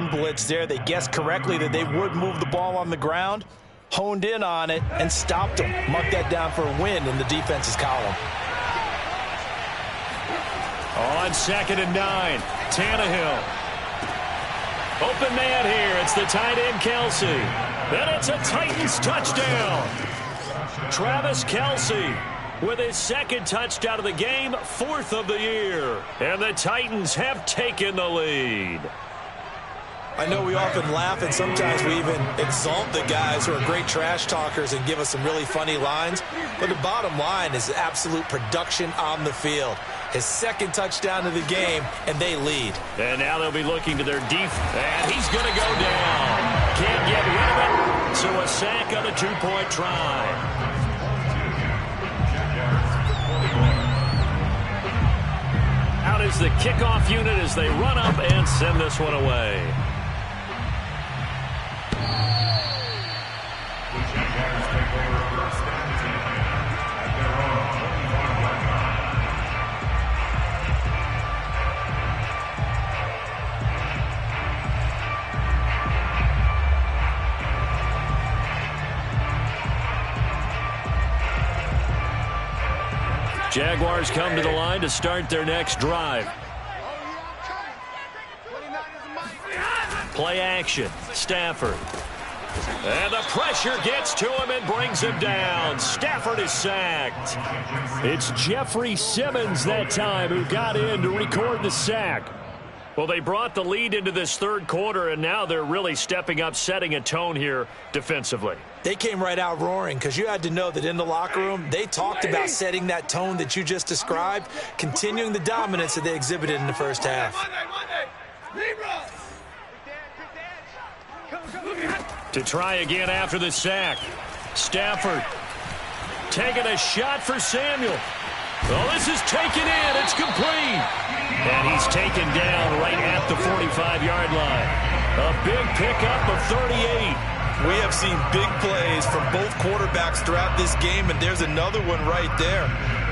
zone blitz there. They guessed correctly that they would move the ball on the ground, honed in on it, and stopped them. Marked that down for a win in the defense's column. On 2nd and 9, Tannehill. Open man here. It's the tight end, Kelsey. And it's a Titans touchdown. Travis Kelsey with his 2nd touchdown of the game, 4th of the year. And the Titans have taken the lead. I know we often laugh and sometimes we even exalt the guys who are great trash talkers and give us some really funny lines. But the bottom line is absolute production on the field. His 2nd touchdown of the game, and they lead. And now they'll be looking to their defense. And he's going to go down. Can't get rid of it. So a sack on a 2-point try. Out is the kickoff unit as they run up and send this one away. Jaguars come to the line to start their next drive. Play action. Stafford. And the pressure gets to him and brings him down. Stafford is sacked. It's Jeffrey Simmons that time who got in to record the sack. Well, they brought the lead into this 3rd quarter, and now they're really stepping up, setting a tone here defensively. They came right out roaring because you had to know that in the locker room, they talked about setting that tone that you just described, continuing the dominance that they exhibited in the first half. To try again after the sack. Stafford taking a shot for Samuel. Well, this is taken in. It's complete. And he's taken down right at the 45-yard line. A big pickup of 38. We have seen big plays from both quarterbacks throughout this game, and there's another one right there.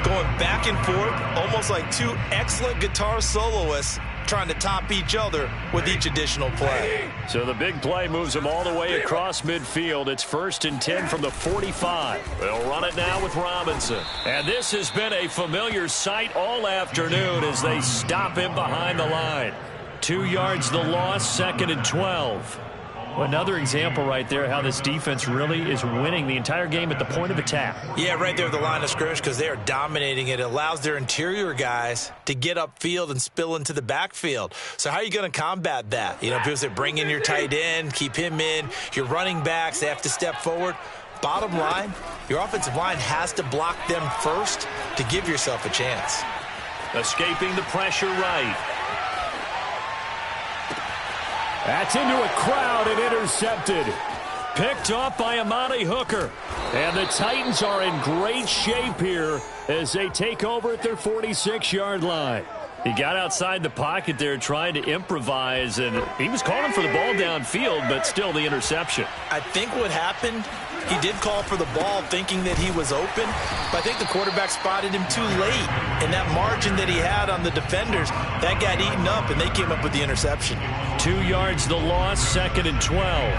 Going back and forth, almost like 2 excellent guitar soloists trying to top each other with each additional play. So the big play moves them all the way across midfield. It's 1st and 10 from the 45. They'll run it now with Robinson. And this has been a familiar sight all afternoon as they stop him behind the line. 2 yards the loss, 2nd and 12. Well, another example right there how this defense really is winning the entire game at the point of attack. Yeah, right there at the line of scrimmage because they are dominating it. It allows their interior guys to get upfield and spill into the backfield. So how are you going to combat that? You know, people say bring in your tight end, keep him in. Your running backs, they have to step forward. Bottom line, your offensive line has to block them first to give yourself a chance. Escaping the pressure right. That's into a crowd and intercepted. Picked off by Amani Hooker. And the Titans are in great shape here as they take over at their 46-yard line. He got outside the pocket there trying to improvise, and he was calling for the ball downfield, but still the interception. I think what happened, he did call for the ball thinking that he was open, but I think the quarterback spotted him too late. And that margin that he had on the defenders, that got eaten up, and they came up with the interception. 2 yards the loss, 2nd and 12.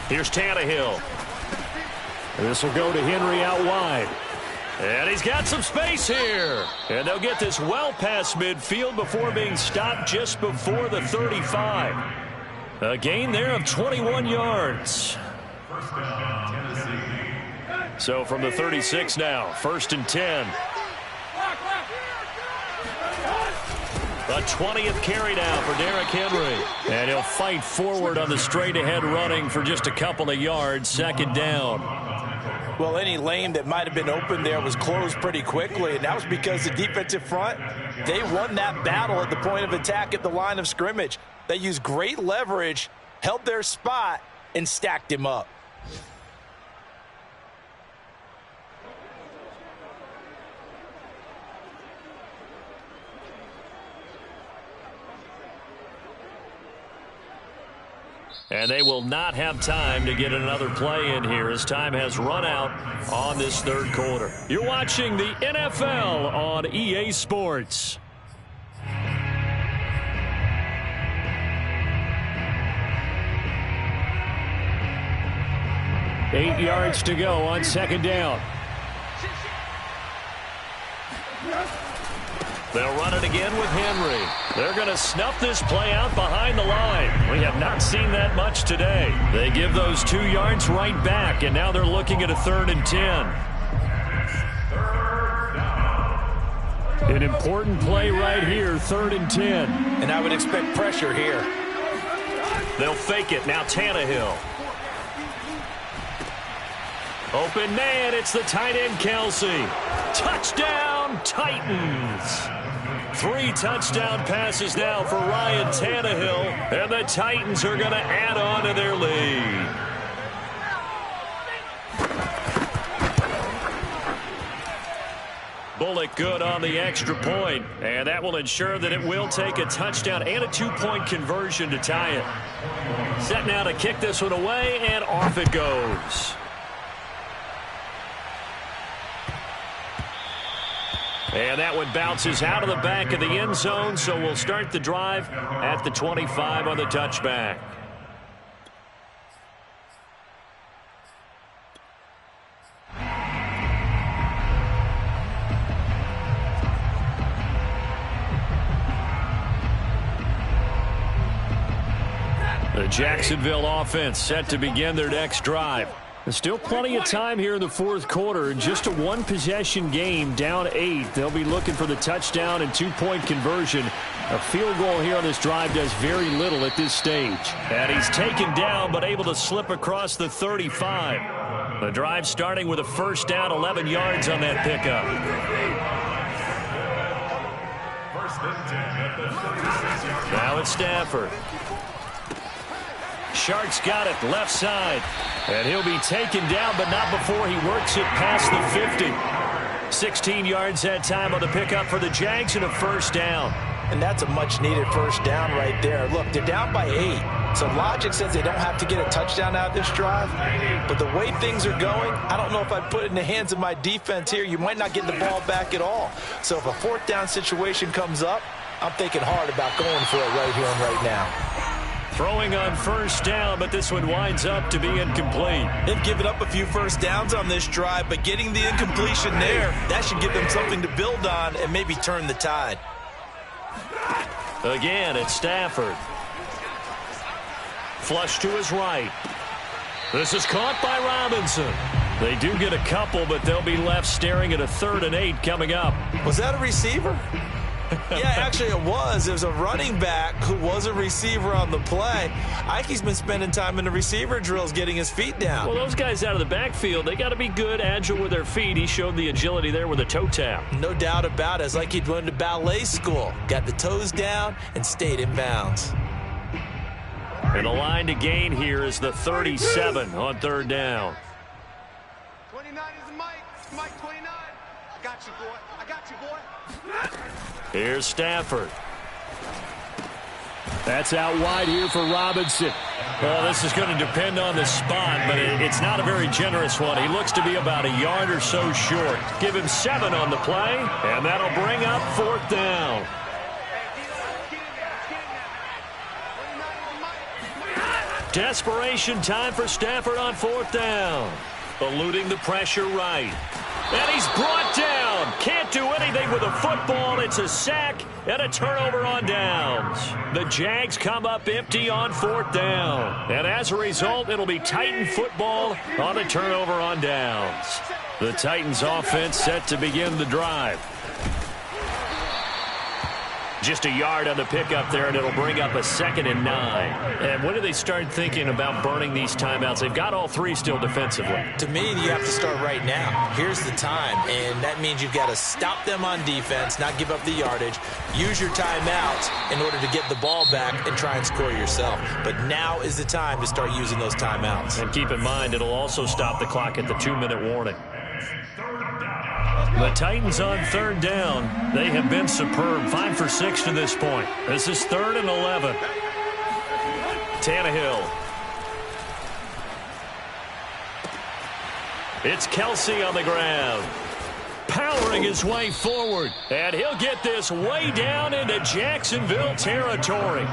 Here's Tannehill. This will go to Henry out wide. And he's got some space here. And they'll get this well past midfield before being stopped just before the 35. A gain there of 21 yards. So from the 36 now, 1st and 10. A 20th carry now for Derrick Henry. And he'll fight forward on the straight-ahead running for just a couple of yards, 2nd down. Well, any lane that might have been open there was closed pretty quickly, and that was because the defensive front, they won that battle at the point of attack at the line of scrimmage. They used great leverage, held their spot, and stacked him up. And they will not have time to get another play in here as time has run out on this third quarter. You're watching the NFL on EA Sports. 8 yards to go on second down. They'll run it again with Henry. They're going to snuff this play out behind the line. We have not seen that much today. They give those 2 yards right back, and now they're looking at a 3rd and 10. An important play right here, 3rd and 10. And I would expect pressure here. They'll fake it. Now Tannehill. Open man, it's the tight end, Kelsey. Touchdown, Titans. 3 touchdown passes now for Ryan Tannehill, and the Titans are going to add on to their lead. Bullock good on the extra point, and that will ensure that it will take a touchdown and a 2-point conversion to tie it. Set now to kick this one away, and off it goes. And that one bounces out of the back of the end zone, so we'll start the drive at the 25 on the touchback. The Jacksonville offense set to begin their next drive. There's still plenty of time here in the fourth quarter. Just a 1-possession game, down 8. They'll be looking for the touchdown and 2-point conversion. A field goal here on this drive does very little at this stage. And he's taken down, but able to slip across the 35. The drive starting with a first down, 11 yards on that pickup. Now it's Stafford. Shark's got it, left side. And he'll be taken down, but not before he works it past the 50. 16 yards that time on the pickup for the Jags and a first down. And that's a much-needed first down right there. Look, they're down by 8. So logic says they don't have to get a touchdown out of this drive. But the way things are going, I don't know if I'd put it in the hands of my defense here. You might not get the ball back at all. So if a 4th down situation comes up, I'm thinking hard about going for it right here and right now. Throwing on first down, but this one winds up to be incomplete. They've given up a few first downs on this drive, but getting the incompletion there, that should give them something to build on and maybe turn the tide. Again, it's Stafford. Flush to his right. This is caught by Robinson. They do get a couple, but they'll be left staring at a 3rd and 8 coming up. Was that a receiver? Yeah, actually it was. There's a running back who was a receiver on the play. Ike's been spending time in the receiver drills getting his feet down. Well, those guys out of the backfield, they got to be good, agile with their feet. He showed the agility there with a toe tap. No doubt about it. It's like he'd went to ballet school. Got the toes down and stayed in bounds. And the line to gain here is the 37 on 3rd down. 29 is Mike. Mike 29. I got you, boy. I got you, boy. Here's Stafford. That's out wide here for Robinson. Well, this is going to depend on the spot, but it's not a very generous one. He looks to be about a yard or so short. Give him 7 on the play, and that'll bring up 4th down. Desperation time for Stafford on 4th down. Eluding the pressure right. And he's brought down. Can't do anything with a football. It's a sack and a turnover on downs. The Jags come up empty on 4th down. And as a result, it'll be Titan football on a turnover on downs. The Titans offense set to begin the drive. Just a yard on the pickup there, and it'll bring up a 2nd and 9. And when do they start thinking about burning these timeouts? They've got all 3 still defensively. To me, you have to start right now. Here's the time, and that means you've got to stop them on defense, not give up the yardage, use your timeouts in order to get the ball back and try and score yourself. But now is the time to start using those timeouts. And keep in mind, it'll also stop the clock at the 2-minute warning. The Titans on 3rd down. They have been superb. 5 for 6 to this point. This is 3rd and 11. Tannehill It's Kelsey on the ground. Powering his way forward. And he'll get this way down into Jacksonville territory.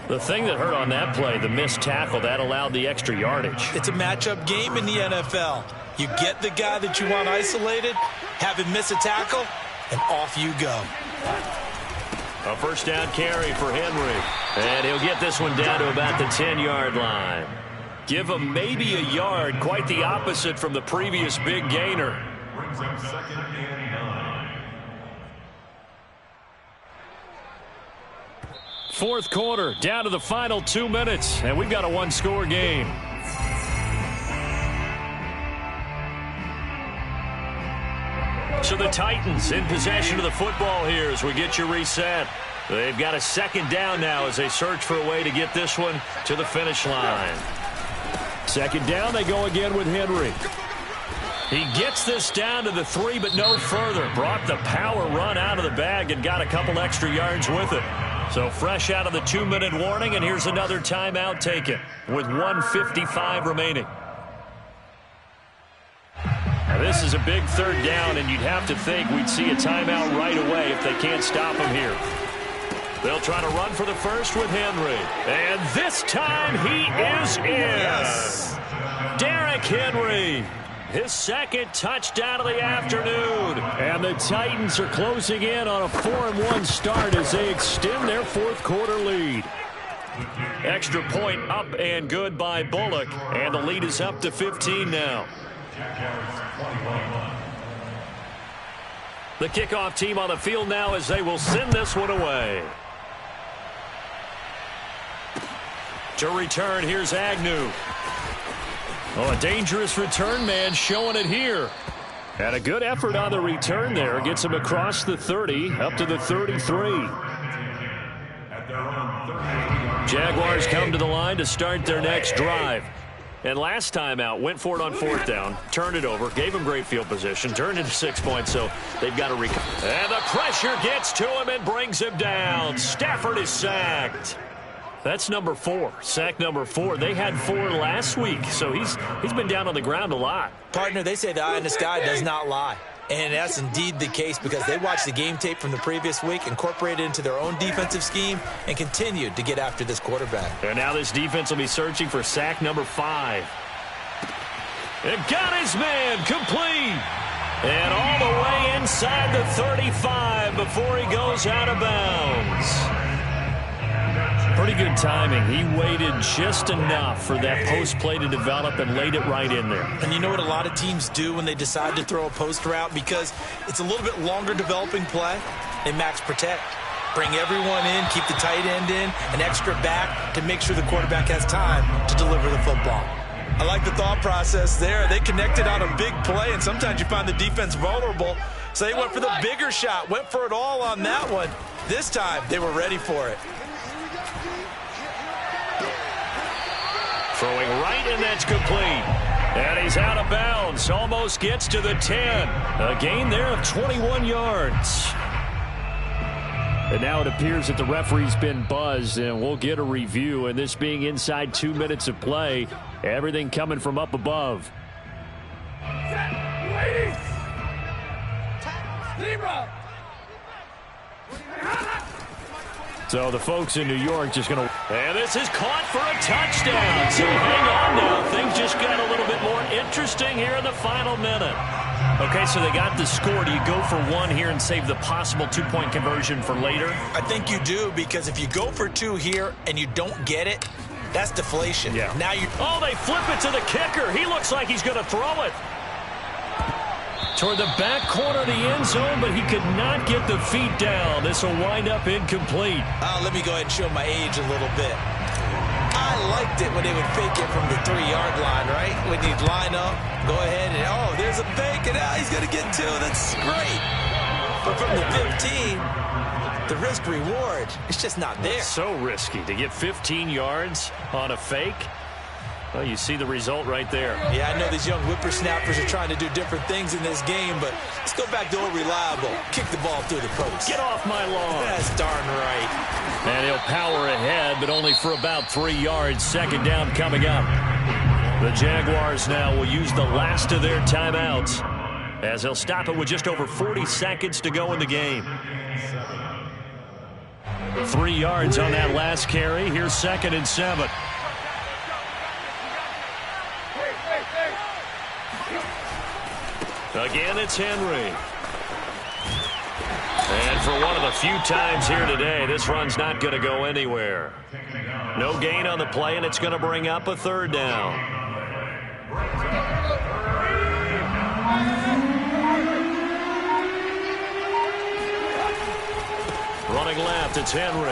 The thing that hurt on that play, the missed tackle, that allowed the extra yardage. It's a matchup game in the NFL. You get the guy that you want isolated, have him miss a tackle, and off you go. A first down carry for Henry. And he'll get this one down to about the 10-yard line. Give him maybe a yard, quite the opposite from the previous big gainer. Brings up 2nd and 9. Fourth quarter, down to the final 2 minutes, and we've got a one-score game. So the Titans in possession of the football here as we get you reset. They've got a second down now as they search for a way to get this one to the finish line. Second down, they go again with Henry. He gets this down to the 3, but no further. Brought the power run out of the bag and got a couple extra yards with it. So fresh out of the 2-minute warning, and here's another timeout taken with 1:55 remaining. Now this is a big third down, and you'd have to think we'd see a timeout right away if they can't stop him here. They'll try to run for the first with Henry. And this time he is in. Yes. Derrick Henry. His second touchdown of the afternoon. And the Titans are closing in on a 4-1 start as they extend their fourth quarter lead. Extra point up and good by Bullock. And the lead is up to 15 now. The kickoff team on the field now as they will send this one away. To return, here's Agnew. Oh, a dangerous return man showing it here. And a good effort on the return there. Gets him across the 30, up to the 33. Jaguars come to the line to start their next drive. And last time out, went for it on fourth down, turned it over, gave him great field position, turned into 6 points, so they've got to recover. And the pressure gets to him and brings him down. Stafford is sacked. That's number 4, sack number 4. They had 4 last week, so he's been down on the ground a lot. Partner, they say the eye in the sky does not lie. And that's indeed the case because they watched the game tape from the previous week, incorporated it into their own defensive scheme, and continued to get after this quarterback. And now this defense will be searching for sack number 5. And got his man complete. And all the way inside the 35 before he goes out of bounds. Pretty good timing. He waited just enough for that post play to develop and laid it right in there. And you know what a lot of teams do when they decide to throw a post route? Because it's a little bit longer developing play. They max protect. Bring everyone in, keep the tight end in, an extra back to make sure the quarterback has time to deliver the football. I like the thought process there. They connected on a big play, and sometimes you find the defense vulnerable. So they went for the bigger shot, went for it all on that one. This time, they were ready for it. Throwing right, and that's complete. And he's out of bounds. Almost gets to the 10. A gain there of 21 yards. And now it appears that the referee's been buzzed, and we'll get a review. And this being inside 2 minutes of play, everything coming from up above. So the folks in New York just going to... And this is caught for a touchdown. So hang on now. Things just got a little bit more interesting here in the final minute. Okay, so they got the score. Do you go for 1 here and save the possible 2-point conversion for later? I think you do, because if you go for 2 here and you don't get it, that's deflation. Yeah. Now you... Oh, they flip it to the kicker. He looks like he's going to throw it toward the back corner of the end zone, but he could not get the feet down. This will wind up incomplete. Let me go ahead and show my age a little bit. I liked it when they would fake it from the 3-yard line, right? When you'd line up, go ahead and, oh, there's a fake, and now he's going to get 2. That's great. But from the 15, the risk-reward, it's just not there. It's so risky to get 15 yards on a fake. Well, you see the result right there. Yeah, I know these young whippersnappers are trying to do different things in this game, but let's go back to old reliable. Kick the ball through the post. Get off my lawn. That's darn right. And he'll power ahead, but only for about 3 yards. Second down coming up. The Jaguars now will use the last of their timeouts as they'll stop it with just over 40 seconds to go in the game. 3 yards on that last carry. Here's 2nd and 7. Again, it's Henry. And for one of the few times here today, this run's not going to go anywhere. No gain on the play, and it's going to bring up a 3rd down. Running left, it's Henry.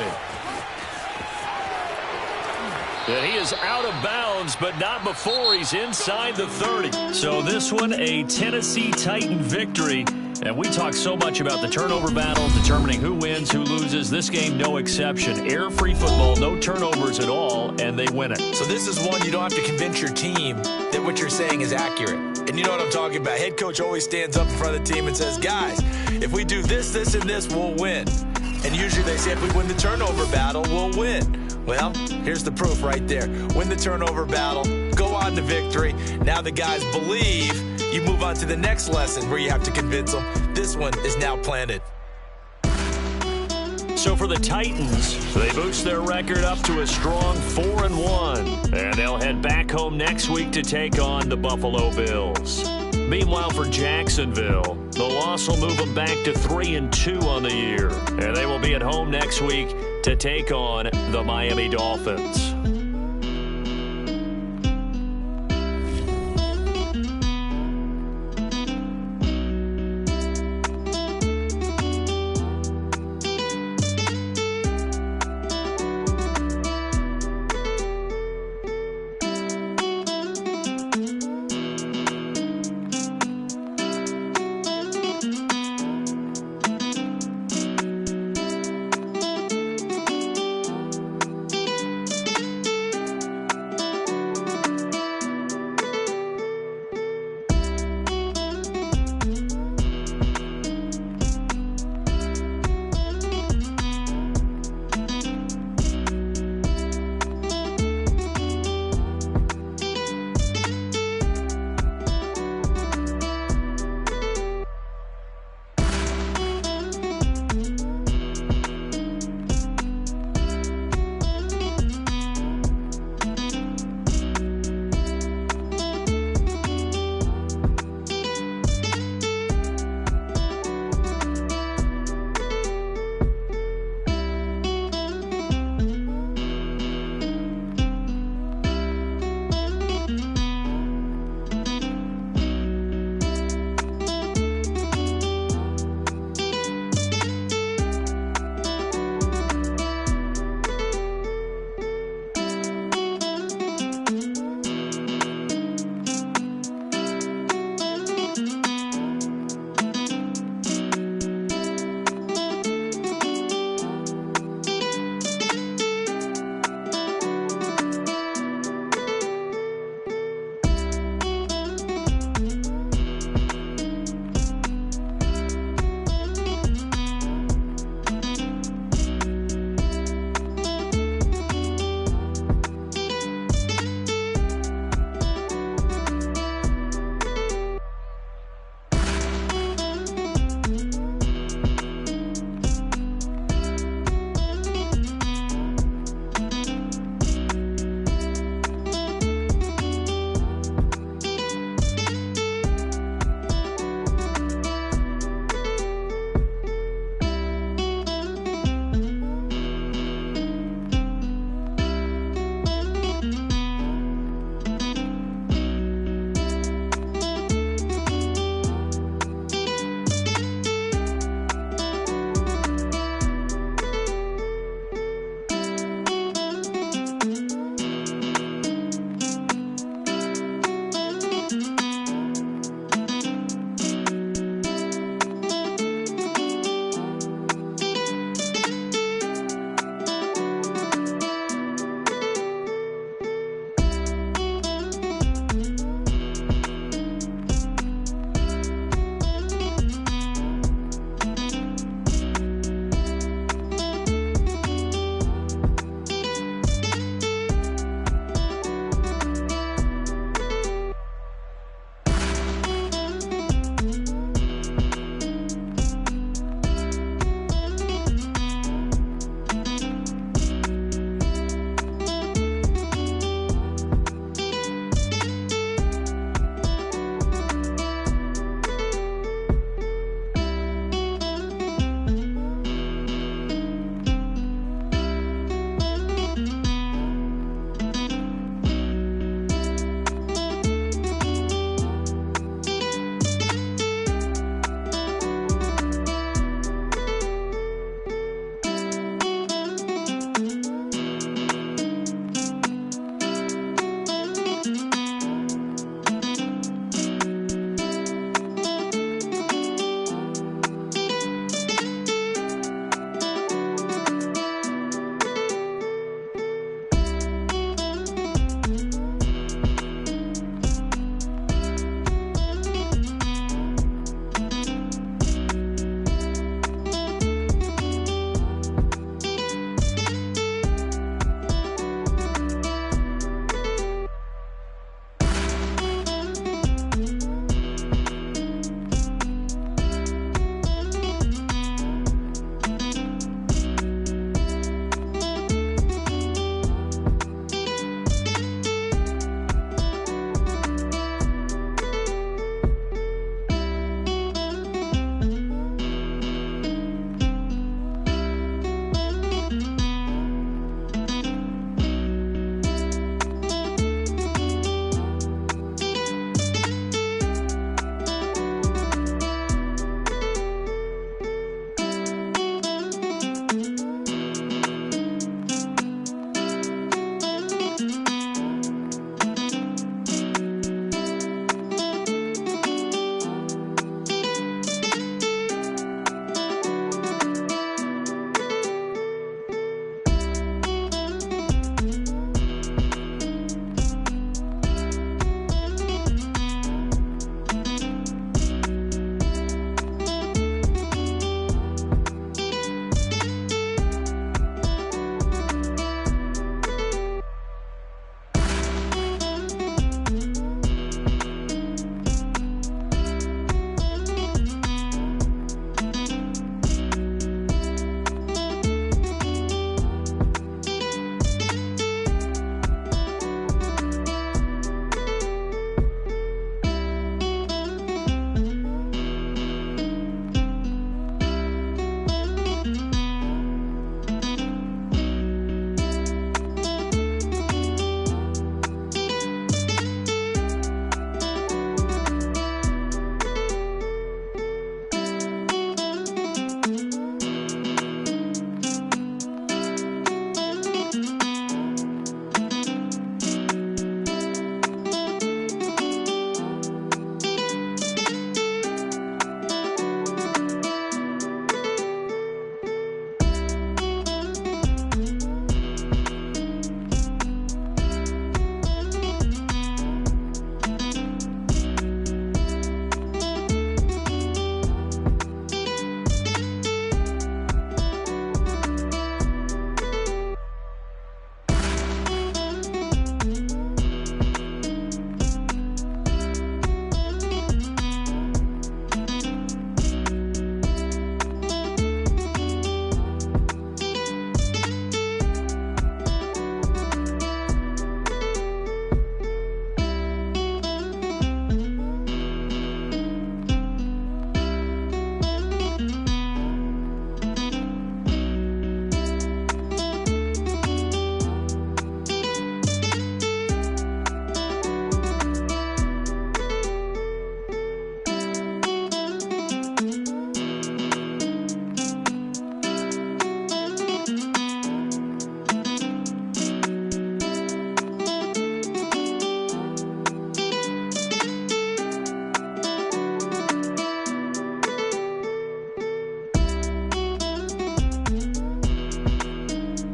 And he is out of bounds, but not before he's inside the 30. So this one, a Tennessee Titan victory. And we talk so much about the turnover battle, determining who wins, who loses. This game, no exception. Air-free football, no turnovers at all, and they win it. So this is one you don't have to convince your team that what you're saying is accurate. And you know what I'm talking about. Head coach always stands up in front of the team and says, guys, if we do this, this, and this, we'll win. And usually they say if we win the turnover battle, we'll win. Well, here's the proof right there. Win the turnover battle, go on to victory. Now the guys believe. You move on to the next lesson where you have to convince them. This one is now planted. So for the Titans, they boost their record up to a strong 4-1. And they'll head back home next week to take on the Buffalo Bills. Meanwhile, for Jacksonville, the loss will move them back to 3-2 on the year. And they will be at home next week to take on the Miami Dolphins.